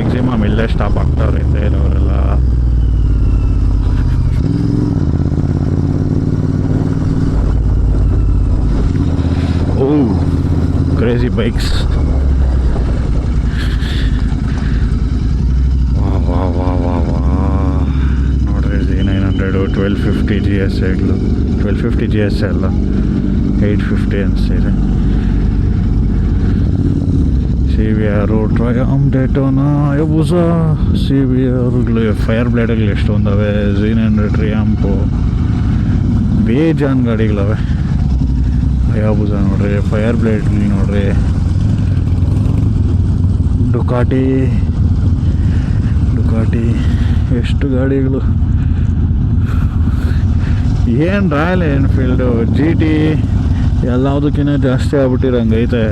Maximum ಇಲ್ಲೇ stop ಆಗ್ತಾವ್ರೆ ಹಿಂದೆ ಇರೋರೆಲ್ಲ. ಓ ಕ್ರೇಜಿ ಬೈಕ್ಸ್. ನೋಡ್ರಿ Z900 1250 GS ಆಗ್ಲು 1250 GS ಅಲ್ಲ 850 ಅನಿಸ್ತಿದೆ. CBR Triumph Daytona Hayabusa CBR fire ಬ್ಲೇಡ್ಗಳು ಎಷ್ಟೊಂದವೆ. Z900 ಟ್ರಿಯಾಂಪು ಬೇಜಾನ್ ಗಾಡಿಗಳವೆ. ಯಾಬುಸಾ ನೋಡ್ರಿ, ಫೈರ್ ಬ್ಲೇಡ್ಗಳು ನೋಡ್ರಿ, ಡುಕಾಟಿ ಎಷ್ಟು ಗಾಡಿಗಳು. ಏನು ರಾಯಲ್ ಎನ್ಫೀಲ್ಡು GT ಎಲ್ಲದಕ್ಕಿಂತ ಜಾಸ್ತಿ ಆಗ್ಬಿಟ್ಟಿರಂಗೈತೆ.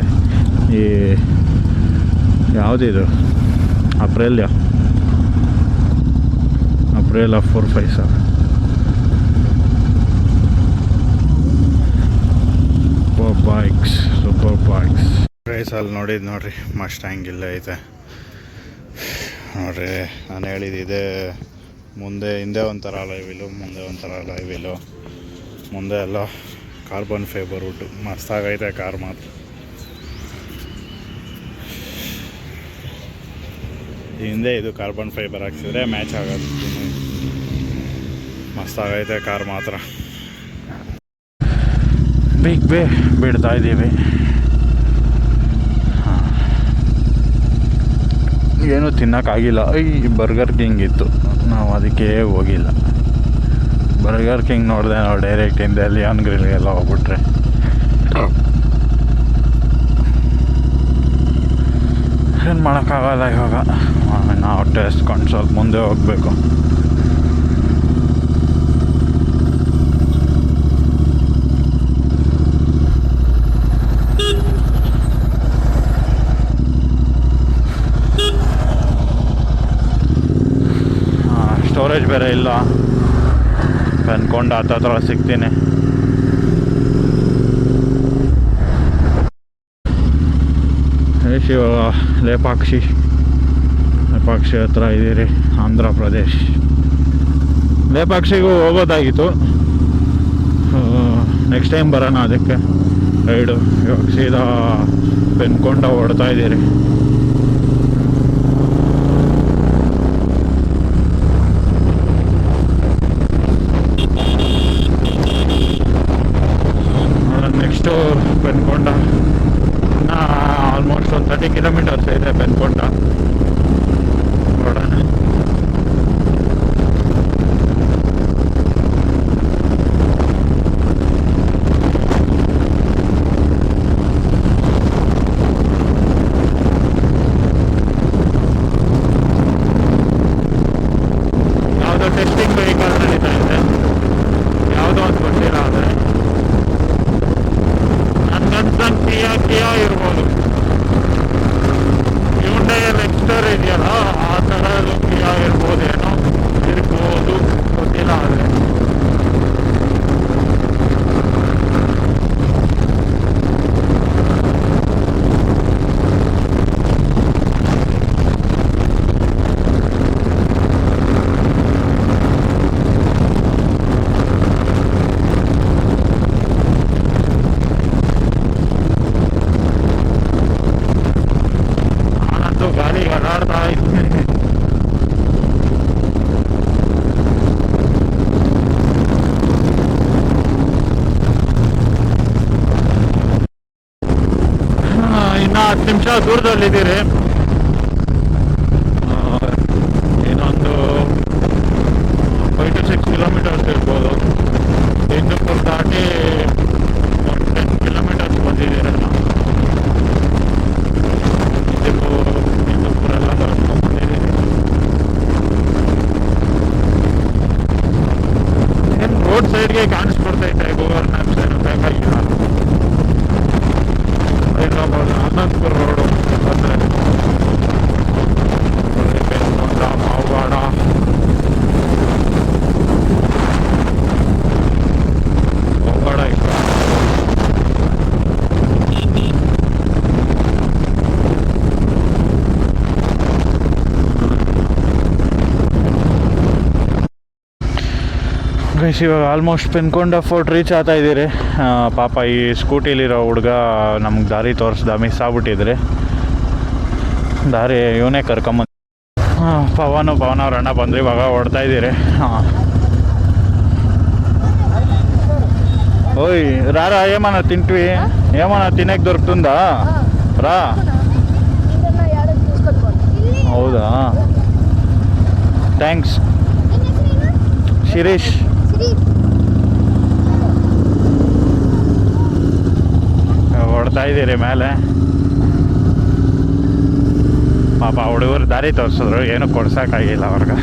ಈ ಯಾವುದಿದು ಅಪ್ರೇಲಿಯಾ 457 ಸೂಪರ್ ಬೈಕ್ಸ್. ಪ್ರೈಸಲ್ಲಿ ನೋಡಿದ್ದು ನೋಡ್ರಿ, ಮಸ್ಟ್ಯಾಂಗ್ ಇಲ್ಲ ಐತೆ ನೋಡ್ರಿ. ನಾನು ಹೇಳಿದ್ದೆ ಹಿಂದೆ ಒಂಥರ ಲೈವಿಲು, ಮುಂದೆ ಒಂಥರ ಲೈವಿಲು, ಮುಂದೆ ಎಲ್ಲ ಕಾರ್ಬನ್ ಫೈಬರ್ ವುಡ್ ಮಸ್ತಾಗೈತೆ ಕಾರ್ ಮಾತ್ರ. ಹಿಂದೆ ಇದು ಕಾರ್ಬನ್ ಫೈಬರ್ ಹಾಕ್ಸಿದ್ರೆ ಮ್ಯಾಚ್ ಆಗೋದು. ಮಸ್ತಾಗೈತೆ ಕಾರ್ ಮಾತ್ರ. ಬಿಗ್ ಬೇ ಬಿಡ್ತಾ ಇದ್ದೀವಿ. ಏನೂ ತಿನ್ನೋಕ್ಕಾಗಿಲ್ಲ. ಬರ್ಗರ್ ಕಿಂಗ್ ಇತ್ತು, ನಾವು ಅದಕ್ಕೆ ಹೋಗಿಲ್ಲ. ಬರ್ಗರ್ ಕಿಂಗ್ ನೋಡಿದೆ ನಾವು ಡೈರೆಕ್ಟ್ ಹಿಂದೆ ಲಿಯಾನ್ ಗ್ರಿಲ್ಗೆಲ್ಲ ಹೋಗ್ಬಿಟ್ರೆ. ಏನು ಮಾಡೋಕ್ಕಾಗಲ್ಲ ಇವಾಗ. ನಾವು ಟೆಸ್ಟ್ಕೊಂಡು ಸ್ವಲ್ಪ ಮುಂದೆ ಹೋಗಬೇಕು. ಸ್ಟೋರೇಜ್ ಬೇರೆ ಇಲ್ಲ. ಅನ್ಕೊಂಡು ಹತ್ರ ಸಿಗ್ತೀನಿ. ಇವಾಗ ಲೇಪಾಕ್ಷಿ ಹತ್ರ ಇದ್ದೀರಿ, ಆಂಧ್ರ ಪ್ರದೇಶ್. ಲೇಪಾಕ್ಷಿಗೂ ಹೋಗೋದಾಗಿತ್ತು, ನೆಕ್ಸ್ಟ್ ಟೈಮ್ ಬರೋಣ ಅದಕ್ಕೆ ರೈಡು. ಇವಾಗ ಸೀದಾ ಪೆನ್ಕೊಂಡ ಹೊಡ್ತಾ ಇದ್ದೀರಿ. ನೆಕ್ಸ್ಟು ಪೆನ್ಕೊಂಡ ಆಲ್ಮೋಸ್ಟ್ ಒಂದು 30 ಕಿಲೋಮೀಟರ್ಸ್ ಇದೆ ಪೆನ್ಕೊಂಡ. ನೋಡೋಣ. ಯಾವುದೋ ಟೆಸ್ಟಿಂಗ್ ವೆಹಿಕಲ್ ನಡೀತಾ ಇದೆ, ಯಾವುದೋ ಒಂದು ಗೊತ್ತಿಲ್ಲ. ಆದರೆ ನನ್ನ ಕಿಯಾ ಇರ್ಬೋದು. ಹ್ಯುಂಡೈಯಲ್ಲಿ ಎಕ್ಸ್ಟರ್ ಇದೆಯಲ್ಲ, ಆ ಥರ ಕಿಯಾ ಇರ್ಬೋದೇನೋ, ಗೊತ್ತಿಲ್ಲ. ಆದರೆ ಗಾಡಿ ಓಡಾಡ್ತಾ ಇದ್ದೀನಿ. ಇನ್ನು 10 ನಿಮಿಷ ದೂರದಲ್ಲಿದ್ದೀರಿ. ಇನ್ನೊಂದು 5 to 6 ಕಿಲೋಮೀಟರ್ಸ್ ಇರ್ಬೋದು. ಹಿಂದೂಪುರ ದಾಟಿ ಒಂದು 10 ಕಿಲೋಮೀಟರ್ಸ್ ಬಂದಿದ್ದೀರಲ್ಲ. ಹಿಂದೂಪುರೆಲ್ಲ ಬಂದಿದ್ದೀರಿ. ಏನು ರೋಡ್ ಸೈಡ್ಗೆ ಕಾಣಿಸ್ಕೊಡ್ತೈತೆ ಗೂಗಲ್ ಮ್ಯಾಪ್ಸ್, ಏನು ಬೇಕಾಗಿಲ್ಲ. ಹೈದ್ರಾಬಾದ್ ಆನಂದ್ಪುರ ರೋಡು ಬಂದರೆ ಮಾವಾಡ. ಮಾವಾಡ ಇಷ್ಟ. ಗೈಸ್ ಇವಾಗ ಆಲ್ಮೋಸ್ಟ್ ಪೆನ್ಕೊಂಡ ಫೋರ್ಟ್ ರೀಚ್ ಆಗ್ತಾ ಇದ್ದೀರಿ. ಪಾಪ ಈ ಸ್ಕೂಟಿಲಿರೋ ಹುಡುಗ ನಮ್ಗೆ ದಾರಿ ತೋರಿಸ್ದ ಮಿಸ್ ಆಗ್ಬಿಟ್ಟಿದ್ರಿ. ದಾರಿ ಇವನೇ ಕರ್ಕೊಂಬಂದು ಪವನ್ ಅವ್ರ ಅಣ್ಣ ಬಂದ್ರಿ. ಇವಾಗ ಹೊಡ್ತಾ ಇದ್ದೀರಿ. ಓಯ್ ರಾರಾ ఏమన్నా తింటివి? ఏమన్నా తినేకి దొరుకుతుందా? రా. ಹೌದಾ, ಥ್ಯಾಂಕ್ಸ್. ಶಿರೀಶ್. ಹೊಡ್ತಾ ಇದ್ದೀರಿ ಮೇಲೆ. ಪಾಪ ಹುಡುಗರು ದಾರಿ ತೋರಿಸಿದ್ರು, ಏನು ಕೊಡ್ಸೋಕ್ಕಾಗಿಲ್ಲ ಅವ್ರಿಗೆ.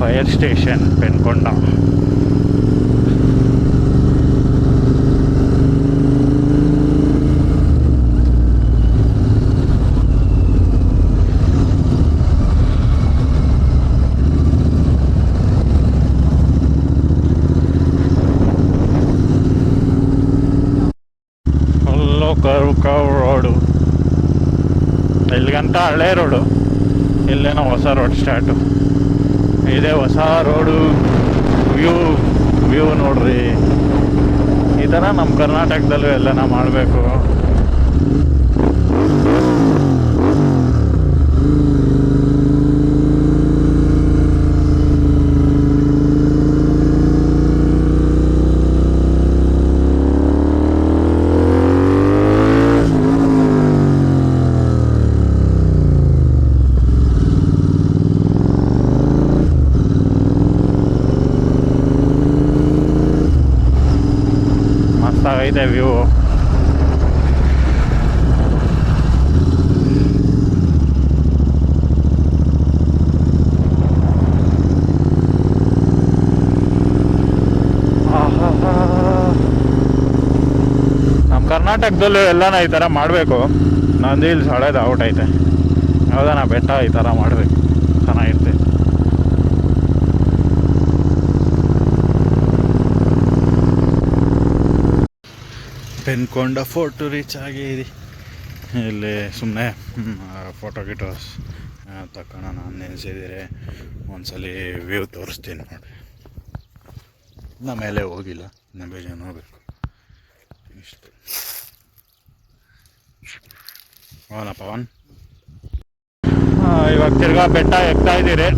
Fire station Penukonda. Curve road. ಇಲ್ಲಿಗಂತ ಹಳೆ ರೋಡು, ಇಲ್ಲೇನೋ ಹೊಸ ರೋಡ್ ಸ್ಟಾರ್ಟು. ಇದೇ ಹೊಸ ರೋಡು. ವ್ಯೂ ನೋಡ್ರಿ. ಈ ಥರ ನಮ್ಮ ಕರ್ನಾಟಕದಲ್ಲೂ ಎಲ್ಲನ ಮಾಡಬೇಕು. ಇದೆ ವ್ಯೂ. ನಮ್ಮ ಕರ್ನಾಟಕದಲ್ಲೂ ಎಲ್ಲನ ಈ ಥರ ಮಾಡಬೇಕು. ನಂದು ಇಲ್ಲಿ ಹಳೇದು ಔಟ್ ಐತೆ, ಯಾವುದನ ಬೆಟ್ಟ ಈ ಥರ ಮಾಡಬೇಕು, ಚೆನ್ನಾಗಿರುತ್ತೆ. ಪೆನ್ಕೊಂಡ ಫೋರ್ಟು ರೀಚ್ ಆಗಿರಿ. ಇಲ್ಲಿ ಸುಮ್ಮನೆ ಫೋಟೋ ಗಿಟೋಸ್ ತಕ್ಕೋಣ ನಾನು ನೆನೆಸಿದ್ದೀರಿ. ಒಂದ್ಸಲಿ ವ್ಯೂ ತೋರಿಸ್ತೀನಿ ನೋಡಿ. ಇನ್ನು ಮೇಲೆ ಹೋಗಿಲ್ಲ, ಇನ್ನು ಬೇಜಾರು ಹೋಗ್ಬೇಕು. ಇಷ್ಟು ಅವನ ಪವನ್ ಇವಾಗ ತಿರ್ಗಾ ಬೆಟ್ಟ ಎಕ್ತಾ ಇದ್ದೀರಿ.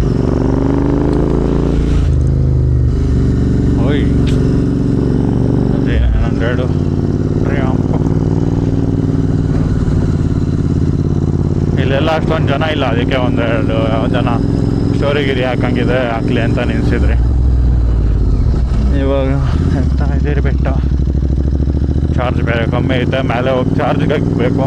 ಓಯ್ ಅದೇ 900 ಇಲ್ಲೆಲ್ಲ ಅಷ್ಟೊಂದು ಜನ ಇಲ್ಲ, ಅದಕ್ಕೆ ಒಂದೆರಡು ಜನ ಸ್ಟೋರಿಗಿರಿ ಹಾಕಂಗಿದೆ, ಹಾಕ್ಲಿ ಅಂತ ನಿಲ್ಸಿದ್ರಿ. ಇವಾಗ ಎತ್ತಾ ಇದ್ದೀರಿ ಬೆಟ್ಟ. ಚಾರ್ಜ್ ಬೇರೆ ಕಮ್ಮಿ ಐತೆ, ಮೇಲೆ ಹೋಗಿ ಚಾರ್ಜ್ಗೆ ಹಾಕಬೇಕು.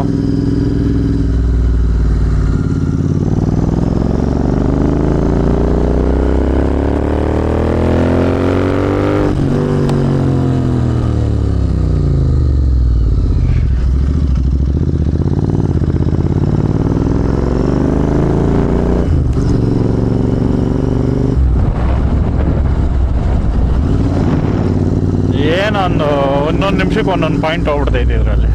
ಒಂದೊಂದು ನಿಮಿಷಕ್ಕೆ ಒಂದೊಂದು ಪಾಯಿಂಟ್ ಹೋಗ್ಬಿಡ್ತೈತಿ ಇದರಲ್ಲಿ.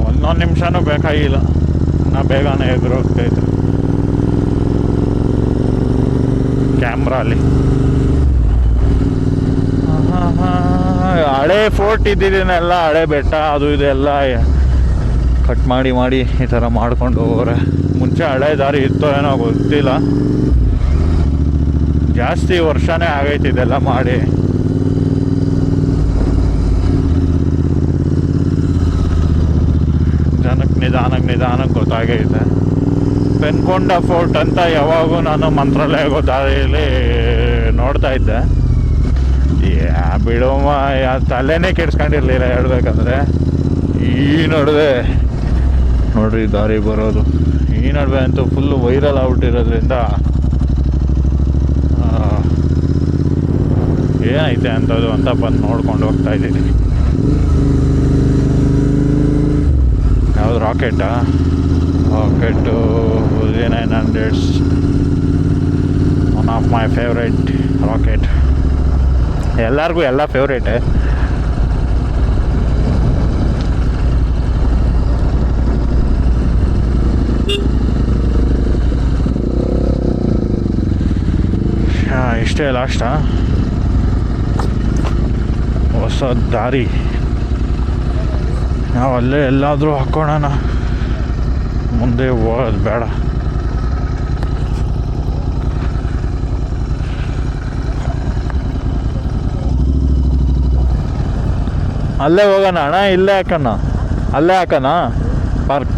ಒಂದೊಂದು ನಿಮಿಷನೂ ಬೇಕಾಗಿಲ್ಲ, ನಾ ಬೇಗನೆ ಎದುರು ಹೋಗ್ತೈತೆ ಕ್ಯಾಮ್ರಲ್ಲಿ. ಹಳೆ ಫೋರ್ಟ್ ಇದ್ದಿದ್ದೀನೆಲ್ಲ ಹಳೆ ಬೆಟ್ಟ ಅದು ಇದೆಲ್ಲ ಕಟ್ ಮಾಡಿ ಈ ಥರ ಮಾಡ್ಕೊಂಡು ಹೋಗೋರೆ. ಮುಂಚೆ ಹಳೆ ದಾರಿ ಇತ್ತೋ ಏನೋ ಗೊತ್ತಿಲ್ಲ, ಜಾಸ್ತಿ ವರ್ಷನೇ ಆಗೈತಿ ಇದೆಲ್ಲ ಮಾಡಿ. ನಿಧಾನಕ್ಕೆ ಗೊತ್ತಾಗೈತೆ. ಪೆನ್ಕೊಂಡ ಫೋರ್ಟ್ ಅಂತ ಯಾವಾಗೂ ನಾನು ಮಂತ್ರಾಲಯ ದಾರಿಯಲ್ಲಿ ನೋಡ್ತಾ ಇದ್ದೆ. ಬಿಡುವ ತಲೆನೇ ಕೆಡ್ಸ್ಕೊಂಡಿರ್ಲಿಲ್ಲ ಹೇಳ್ಬೇಕಂದ್ರೆ. ಈ ನಡುವೆ ನೋಡ್ರಿ ದಾರಿ ಬರೋದು, ಈ ನಡುವೆ ಅಂತೂ ಫುಲ್ಲು ವೈರಲ್ ಆಗ್ಬಿಟ್ಟಿರೋದ್ರಿಂದ ಏನೈತೆ ಅಂಥದ್ದು ಅಂತ ಬಂದು ನೋಡ್ಕೊಂಡು ಹೋಗ್ತಾ ಇದ್ದೀನಿ. ಯಾವುದು rocket 900 one of my favourite rocket. ಎಲ್ಲರಿಗೂ ಎಲ್ಲ ಫೇವ್ರೇಟೇ. ಇಷ್ಟೇ ಲಾಸ್ಟಾ? ಹೊಸ ದಾರಿ. ನಾವು ಅಲ್ಲೇ ಎಲ್ಲಾದರೂ ಹಾಕ್ಕೊಳ್ಳೋಣ, ಮುಂದೆ ಹೋಗೋದು ಬೇಡ. ಅಲ್ಲೇ ಹೋಗೋಣ ಅಣ್ಣ, ಇಲ್ಲೇ ಹಾಕೋಣ, ಅಲ್ಲೇ ಹಾಕೋಣ ಪಾರ್ಕ್.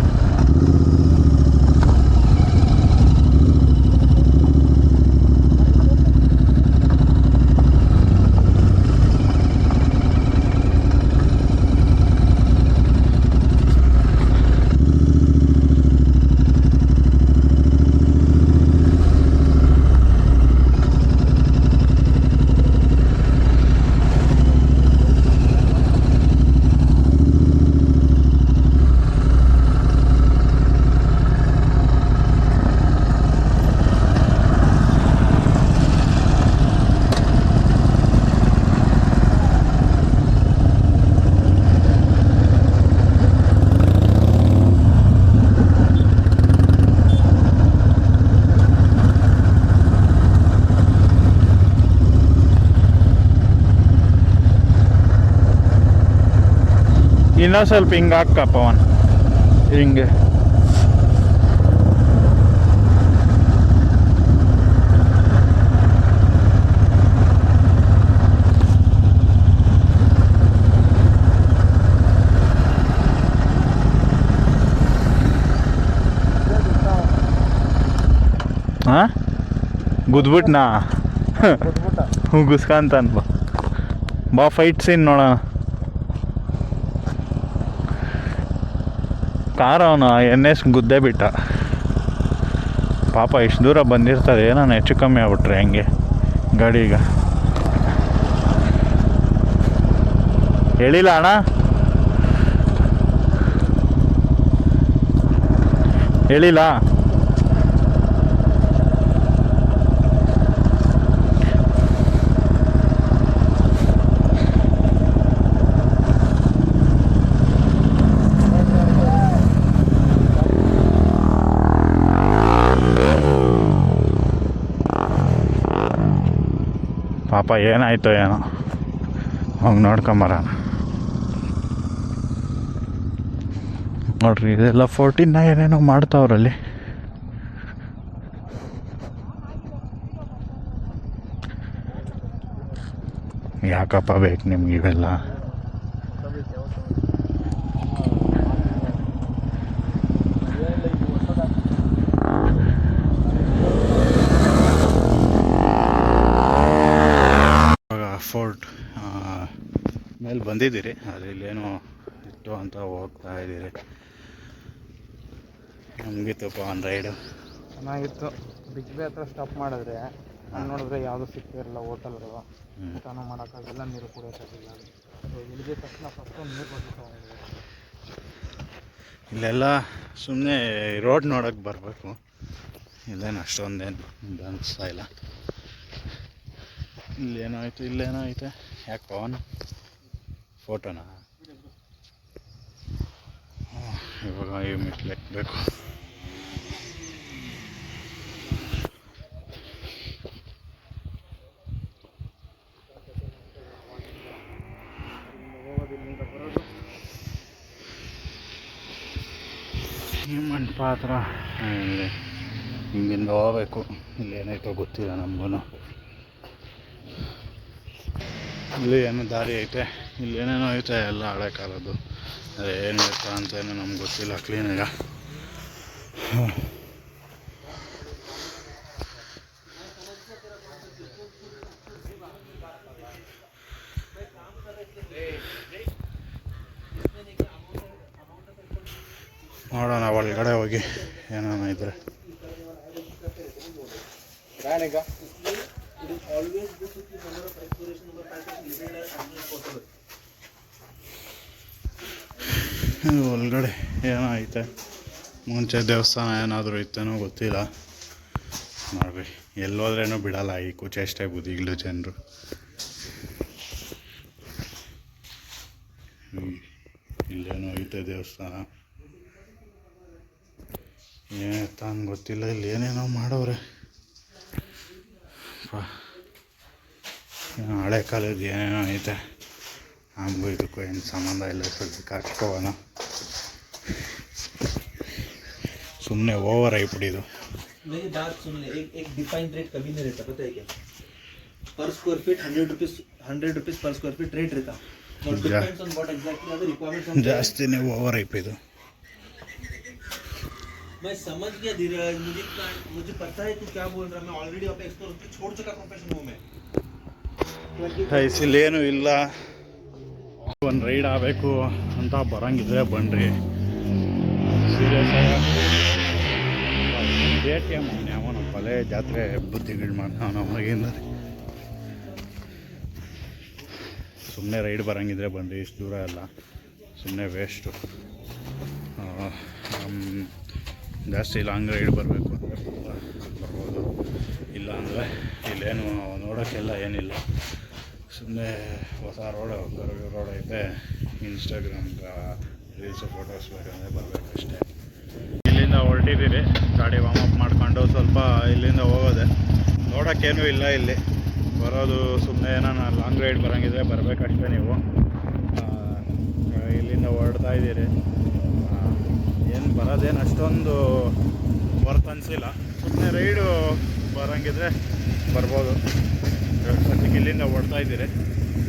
ಇನ್ನೂ ಸ್ವಲ್ಪ ಹಿಂಗೆ ಹಾಕ ಪವನ್, ಹಿಂಗೆ. ಹಾಂ ಗುದ್ಬಿಟ್ನಾ? ಗುಸ್ಕಂತಾನ ಬಾ ಫೈಟ್ ಸೀನ್ ನೋಡೋಣ. ಕಾರ್ ಅವನು NS ಗುದ್ದೇ ಬಿಟ್ಟ ಪಾಪ. ಇಷ್ಟು ದೂರ ಬಂದಿರ್ತಾರೆ, ಏನೋ ಹೆಚ್ಚು ಕಮ್ಮಿ ಆಗ್ಬಿಟ್ರೆ ಹೆಂಗೆ ಗಾಡಿಗ. ಹೇಳಿಲ್ಲ ಅಣ್ಣ, ಹೇಳಿಲ್ಲ. ಪಾಪ ಏನಾಯ್ತೋ ಏನೋ, ಹೋಗಿ ನೋಡ್ಕೊಂಬರೋಣ. ನೋಡ್ರಿ ಇದೆಲ್ಲ 14 ಏನೇನೋ ಮಾಡ್ತಾವ್ರಲ್ಲಿ. ಯಾಕಪ್ಪ ಬೇಕು ನಿಮ್ಗೆ ಇವೆಲ್ಲ? ಫೋರ್ಟ್ ಮೇಲೆ ಬಂದಿದ್ದೀರಿ, ಆದರೆ ಇಲ್ಲೇನೋ ಇತ್ತು ಅಂತ ಹೋಗ್ತಾ ಇದ್ದೀರಿ. ನಮಗಿತ್ತು ಪವನ್ ರೈಡು ಚೆನ್ನಾಗಿತ್ತು. ಬಿಗ್ ಬೇ ಹತ್ರ ಸ್ಟಾಪ್ ಮಾಡಿದ್ರೆ ಅಲ್ಲಿ ನೋಡಿದ್ರೆ ಯಾವುದೂ ಸಿಗ್ತಿರಲ್ಲ ಹೋಟೆಲ್ಗಳು, ಊಟನೂ ಮಾಡೋಕ್ಕಾಗಿಲ್ಲ, ನೀರು ಕುಡಿಯೋಕ್ಕಾಗಿಲ್ಲ. ಇಳಿದ ತಕ್ಷಣ ಫಸ್ಟು ನೀರು ಬರ್ಬೇಕು. ಇಲ್ಲೆಲ್ಲ ಸುಮ್ಮನೆ ರೋಡ್ ನೋಡೋಕ್ಕೆ ಬರಬೇಕು, ಇಲ್ಲೇನು ಅಷ್ಟೊಂದೇನು ಅನಿಸ್ತಾ ಇಲ್ಲ. ಇಲ್ಲೇನೋ ಆಯಿತು, ಇಲ್ಲೇನೋ ಐತೆ. ಯಾಕೆ ಪವನ್ ಫೋಟೋನಾ? ಇವಾಗ ಈ ಮೆಟ್ಲು ಎತ್ತಬೇಕು. ಈ ಮಂಟಪಾತ್ರ ಹಿಂಗಿಂದ ಹೋಗ್ಬೇಕು. ಇಲ್ಲೇನೈತೋ ಗೊತ್ತಿಲ್ಲ ನಮಗೂ. ಇಲ್ಲಿ ಏನೋ ದಾರಿ ಐತೆ, ಇಲ್ಲಿ ಏನೇನೋ ಐತೆ, ಎಲ್ಲ ಹಳೆ ಕಾಲದ್ದು. ಅದೇ ಏನು ಐತ ಅಂತೇನು ನಮ್ಗೆ ಗೊತ್ತಿಲ್ಲ ಕ್ಲೀನಾಗ. ನೋಡೋಣ ಒಳಗಡೆ ಹೋಗಿ ಏನೇನೋ ಇದ್ರೆ. ಒಳಗಡೆ ಏನೋ ಐತೆ, ಮುಂಚೆ ದೇವಸ್ಥಾನ ಏನಾದರೂ ಇತ್ತೇನೋ ಗೊತ್ತಿಲ್ಲ. ನೋಡ್ರಿ ಎಲ್ಲೋದ್ರೇನೂ ಬಿಡಲ್ಲ ಈ ಕುಚೇಷ್ಟೇ ಬುದ್ಧಿಗಳು ಜನರು. ಇಲ್ಲೇನೋ ಐತೆ ದೇವಸ್ಥಾನ, ಏನೈತ ಅಂತ ಗೊತ್ತಿಲ್ಲ. ಇಲ್ಲಿ ಏನೇನೋ ಮಾಡವ್ರೆ. ಹಳೆ ಕಾಲದ ಏನೇನೋ ಐತೆ, ನಮಗೂ ಇದಕ್ಕೂ ಏನು ಸಂಬಂಧ ಇಲ್ಲ. ಸದ್ಯಕ್ಕೆ ಹಾಕ್ಕೋಣ, ಸುಮ್ಮನೆ ಓವರ್ ಆಗಿಬಿಟ್ಟಿದ್ದು. मेरी बात सुन ले, एक डिफाइंड रेट कभी नहीं रहता, पता है क्या? पर square feet 100 rupees per square feet rate रहता. Now depends on what exactly are the requirements on. ಜಾಸ್ತಿನೇ ಓವರ್ ಆಗಿದ್ದು. मैं समझ गया धीरज, मुझे पता है तू क्या बोल रहा है. मैं ऑलरेडी अपने एक्सप्लोर छोड़ चुका प्रोफेशन हूँ मैं. ಇಲ್ಲೇನು ಇಲ್ಲ. ಒಂದು ರೈಡ್ ಆಗಬೇಕು ಅಂತ ಬರೋಂಗಿದ್ರೆ ಬನ್ನಿರಿ. ಸೀರಿಯಸ್ ATM ಅವನ ಪಲೆ ಜಾತ್ರೆ ಬುದ್ಧಿಗಳು ಮಾಡ್ತಾವ ನಮಗಿಂದ. ಸುಮ್ಮನೆ ರೈಡ್ ಬರೋಂಗಿದ್ರೆ ಬನ್ನಿರಿ. ಇಷ್ಟು ದೂರ ಎಲ್ಲ ಸುಮ್ಮನೆ ವೇಸ್ಟು. ಜಾಸ್ತಿ ಲಾಂಗ್ ರೈಡ್ ಬರಬೇಕು ಅಂದರೆ ಬರ್ಬೋದು, ಇಲ್ಲ ಅಂದರೆ ಇಲ್ಲೇನು ನೋಡೋಕ್ಕೆಲ್ಲ ಏನಿಲ್ಲ. ಸುಮ್ಮನೆ ಹೊಸ ರೋಡ್ ಐತೆ, ಇನ್ಸ್ಟಾಗ್ರಾಮ್ಗೆ ರೀಲ್ಸು ಫೋಟೋಸ್ ಬೇಕಂದರೆ ಬರಬೇಕಷ್ಟೇ. ಇಲ್ಲಿಂದ ಹೊರಟಿದ್ದೀರಿ, ಗಾಡಿ ವಾರ್ಮಪ್ ಮಾಡ್ಕೊಂಡು ಸ್ವಲ್ಪ ಇಲ್ಲಿಂದ ಹೋಗೋದೆ. ನೋಡೋಕ್ಕೇನೂ ಇಲ್ಲ ಇಲ್ಲಿ, ಬರೋದು ಸುಮ್ಮನೆ ಏನಾನ ಲಾಂಗ್ ರೈಡ್ ಬರೋಂಗಿದ್ರೆ ಬರಬೇಕಷ್ಟೇ ನೀವು. ಇಲ್ಲಿಂದ ಹೊರಡ್ತಾ ಇದ್ದೀರಿ, ಏನು ಬರೋದೇನು ಅಷ್ಟೊಂದು ವರ್ತ್ ಅನಿಸಿಲ್ಲ. ಸುಮ್ಮನೆ ರೈಡು ಬರೋಂಗಿದ್ರೆ ಬರ್ಬೋದು. ಸದ್ಯಕ್ಕೆ ಇಲ್ಲಿಂದ ಹೊರಡ್ತಾ ಇದ್ದೀರಿ.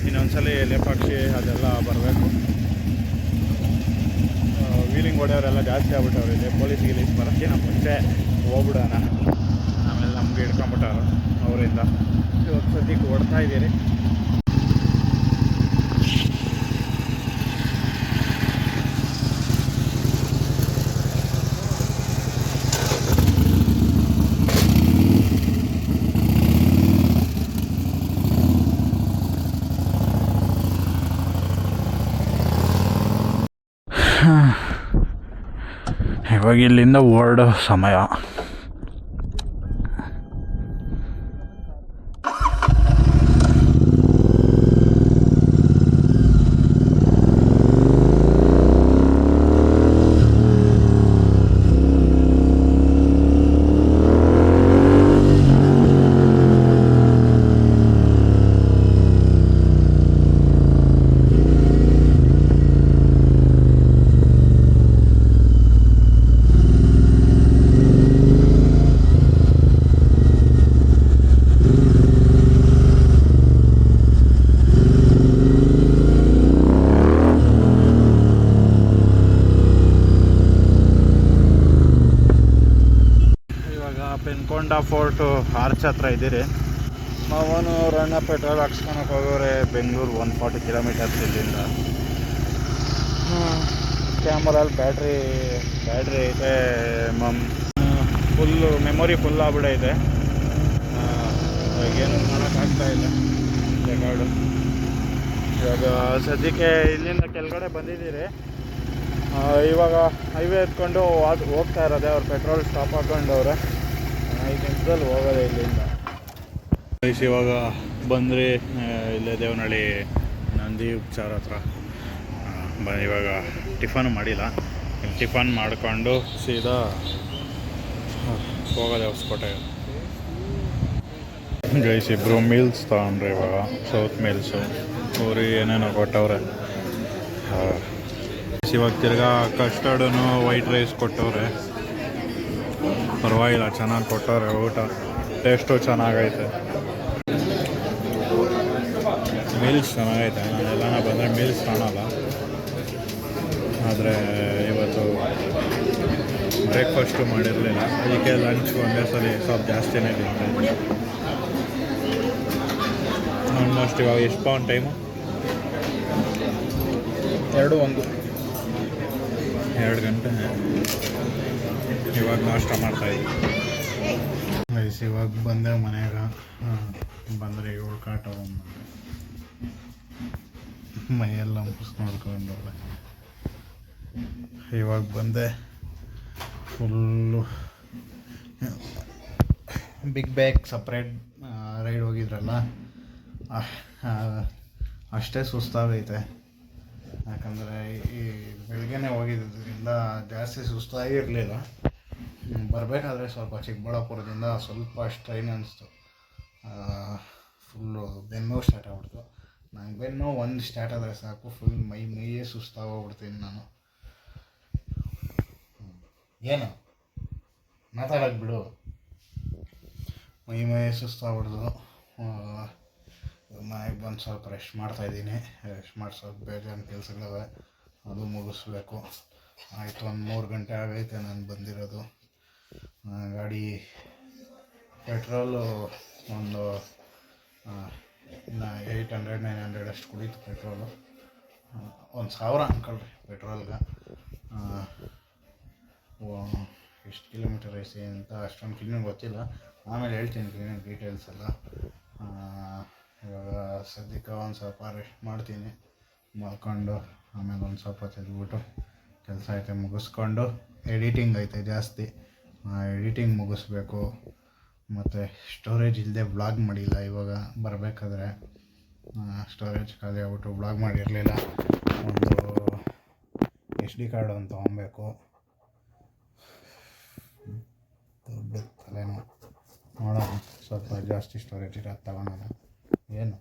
ಇನ್ನೊಂದ್ಸಲಿ ಲೇಪಾಕ್ಷಿ ಅದೆಲ್ಲ ಬರಬೇಕು. ವೀಲಿಂಗ್ ಹೊಡೆಯವರೆಲ್ಲ ಜಾಸ್ತಿ ಆಗ್ಬಿಟ್ಟವ್ರು ಇಲ್ಲಿ. ಪೊಲೀಸ್ ಬರೋಕ್ಕಿಂತ ಮುಂಚೆ ಹೋಗ್ಬಿಡೋಣ, ಆಮೇಲೆ ನಮ್ಗೆ ಹಿಡ್ಕೊಂಬಿಟ್ಟವ್ರು ಅವರಿಂದ. ಇವತ್ತು ಸದ್ಯಕ್ಕೆ ಹೊಡ್ತಾ ಇದ್ದೀರಿ. ಇವಾಗ ಇಲ್ಲಿಂದ ಹೊರಡೋ ಸಮಯ. ಪೆನ್ಕೊಂಡ ಫೋರ್ಟು ಆರ್ಚ್ ಹತ್ರ ಇದ್ದೀರಿ. ಮಾವನು ರಣ್ಣ ಪೆಟ್ರೋಲ್ ಹಾಕ್ಸ್ಕೊಳಕ್ಕೆ ಹೋಗೋರೆ. ಬೆಂಗಳೂರು 140 ಕಿಲೋಮೀಟರ್ಸ್ ಇಲ್ಲಿಂದ. ಕ್ಯಾಮರಲ್ಲಿ ಬ್ಯಾಟ್ರಿ ಐತೆ, ಫುಲ್ಲು ಮೆಮೊರಿ ಫುಲ್ ಆಗ್ಬಿಡೈತೆ. ಏನು ಮಾಡೋಕ್ಕಾಗ್ತಾ ಇಲ್ಲ ರೆಕಾರ್ಡು. ಇವಾಗ ಸದ್ಯಕ್ಕೆ ಇಲ್ಲಿಂದ ಕೆಳಗಡೆ ಬಂದಿದ್ದೀರಿ. ಇವಾಗ ಹೈವೇ ಎತ್ಕೊಂಡು ಹೋಗ್ತಾ ಇರೋದೆ. ಅವ್ರು ಪೆಟ್ರೋಲ್ ಸ್ಟಾಪ್ ಹಾಕೊಂಡವ್ರೆ. 5 ನಿಮಿಷದಲ್ಲಿ ಹೋಗೋದೆ ಇಲ್ಲಿಂದ. ಇವಾಗ ಬಂದ್ರಿ ಇಲ್ಲೇ ದೇವನಹಳ್ಳಿ ನಂದಿ ಉಪಚಾರ ಹತ್ರ. ಇವಾಗ ಟಿಫನ್ ಮಾಡಿಲ್ಲ, ಟಿಫನ್ ಮಾಡಿಕೊಂಡು ಸೀದಾ ಹೋಗೋದೆ ಹೊಸಕೋಟೆಗೆ. ಗೈಸ್ ಇಬ್ಬರು ಮೀಲ್ಸ್ ತಗೊಂಡ್ರೆ ಇವಾಗ ಸೌತ್ ಮೀಲ್ಸು ಪೂರಿ ಏನೇನೋ ಕೊಟ್ಟವ್ರೆ. ಇವಾಗ ತಿರ್ಗಾ ಕಸ್ಟರ್ಡೂ ವೈಟ್ ರೈಸ್ ಕೊಟ್ಟವ್ರೆ. ಪರವಾಗಿಲ್ಲ, ಚೆನ್ನಾಗಿ ಕೊಟ್ಟವ್ರೆ ಊಟ. ಟೇಸ್ಟು ಚೆನ್ನಾಗೈತೆ, ಮೀಲ್ಸ್ ಚೆನ್ನಾಗೈತೆ. ನಾನೆಲ್ಲ ಬಂದರೆ ಮೀಲ್ಸ್ ಕಾಣಲ್ಲ, ಆದರೆ ಇವತ್ತು ಬ್ರೇಕ್ಫಾಸ್ಟು ಮಾಡಿರಲಿಲ್ಲ. ಅದಕ್ಕೆ ಲಂಚ್ ಒಂದೇ ಸಲ ಸ್ವಲ್ಪ ಜಾಸ್ತಿನೇ ತಿಂತಾಯಿದ್ದೆ. ಆಲ್ಮೋಸ್ಟ್ ಇವಾಗ ಎಷ್ಟು ಪೌಂಡ್ ಟೈಮು? 2 ಗಂಟೆ. ಇವಾಗ ನಾಷ್ಟ ಮಾಡ್ತಾಯಿದ್ವಿ. ಇವಾಗ ಬಂದೆ ಮನೆಯಾಗ. ಬಂದರೆ 7 ಕಾಟ ಬಂದೆ, ಮೈಯೆಲ್ಲ ಮುಗಿಸ್ ನೋಡ್ಕೊಂಡು ಇವಾಗ ಬಂದೆ. Full big bag separate ride ಹೋಗಿದ್ರಲ್ಲ, ಅಷ್ಟೇ ಸುಸ್ತಾಗೈತೆ. ಯಾಕಂದರೆ ಈ ಬೆಳಗ್ಗೆನೇ ಹೋಗಿದ್ದರಿಂದ ಜಾಸ್ತಿ ಸುಸ್ತಾಗಿರಲಿಲ್ಲ. ಬರಬೇಕಾದ್ರೆ ಸ್ವಲ್ಪ ಚಿಕ್ಕಬಳ್ಳಾಪುರದಿಂದ ಸ್ವಲ್ಪ ಸ್ಟ್ರೈನ್ ಅನ್ನಿಸ್ತು. ಫುಲ್ಲು ಬೆನ್ನು ಸ್ಟಾರ್ಟ್ ಆಗ್ಬಿಡ್ತು. ನಂಗೆ ಬೆನ್ನು ಒಂದು ಸ್ಟಾರ್ಟ್ ಆದರೆ ಸಾಕು, ಫುಲ್ ಮೈಯೇ ಸುಸ್ತಾಗೋಗ್ಬಿಡ್ತೀನಿ ನಾನು. ಏನು ಮಾತಾಡೋದು ಬಿಡು. ಮೈಯೇ ಸುಸ್ತಾಗ್ಬಿಡ್ದು. ಮನೆಗೆ ಬಂದು ಸ್ವಲ್ಪ ರೆಸ್ಟ್ ಮಾಡ್ತಾಯಿದ್ದೀನಿ. ರೆಸ್ಟ್ ಮಾಡಿ ಸ್ವಲ್ಪ ಬೇಜಾರು ಕೆಲಸಗಳಿವೆ, ಅದು ಮುಗಿಸ್ಬೇಕು. ಆಯಿತು, ಒಂದು 3 ಗಂಟೆ ಆಗೈತೆ ನಾನು ಬಂದಿರೋದು. ಗಾಡಿ ಪೆಟ್ರೋಲು ಒಂದು 800-900 ಅಷ್ಟು ಕುಡೀತು ಪೆಟ್ರೋಲು. 1000 ಅಂದ್ಕೊಳ್ರಿ ಪೆಟ್ರೋಲ್ಗೆ. ಎಷ್ಟು ಕಿಲೋಮೀಟರ್ ಐತೆ ಅಂತ ಅಷ್ಟೊಂದು ಕ್ಲೀನಾಗಿ ಗೊತ್ತಿಲ್ಲ, ಆಮೇಲೆ ಹೇಳ್ತೀನಿ ಕ್ಲೀನಾಗಿ ಡೀಟೇಲ್ಸ್ ಎಲ್ಲ. ಇವಾಗ ಸದ್ಯಕ್ಕೆ ಒಂದು ಸ್ವಲ್ಪ ರೆಸ್ಟ್ ಮಾಡ್ತೀನಿ. ಮಾಡ್ಕೊಂಡು ಆಮೇಲೆ ಒಂದು ಸ್ವಲ್ಪ ತೆಗೆದ್ಬಿಟ್ಟು ಕೆಲಸ ಐತೆ ಮುಗಿಸ್ಕೊಂಡು, ಎಡಿಟಿಂಗ್ ಐತೆ ಜಾಸ್ತಿ, ಎಡಿಟಿಂಗ್ ಮುಗಿಸ್ಬೇಕು. ಮತ್ತು ಸ್ಟೋರೇಜ್ ಇಲ್ಲದೆ ವ್ಲಾಗ್ ಮಾಡಿಲ್ಲ. ಇವಾಗ ಬರಬೇಕಾದ್ರೆ ಸ್ಟೋರೇಜ್ ಖಾಲಿ ಆಗ್ಬಿಟ್ಟು ವ್ಲಾಗ್ ಮಾಡಿರಲಿಲ್ಲ. ಒಂದು SD ಕಾರ್ಡ್ ಒಂದು ತೊಗೊಬೇಕು. ದೊಡ್ಡ ತಲೆನೋವು. ನೋಡೋಣ, ಸ್ವಲ್ಪ ಜಾಸ್ತಿ ಸ್ಟೋರೇಜ್ ಇರೋದು ತಗೊಳೋಣ. ಏನು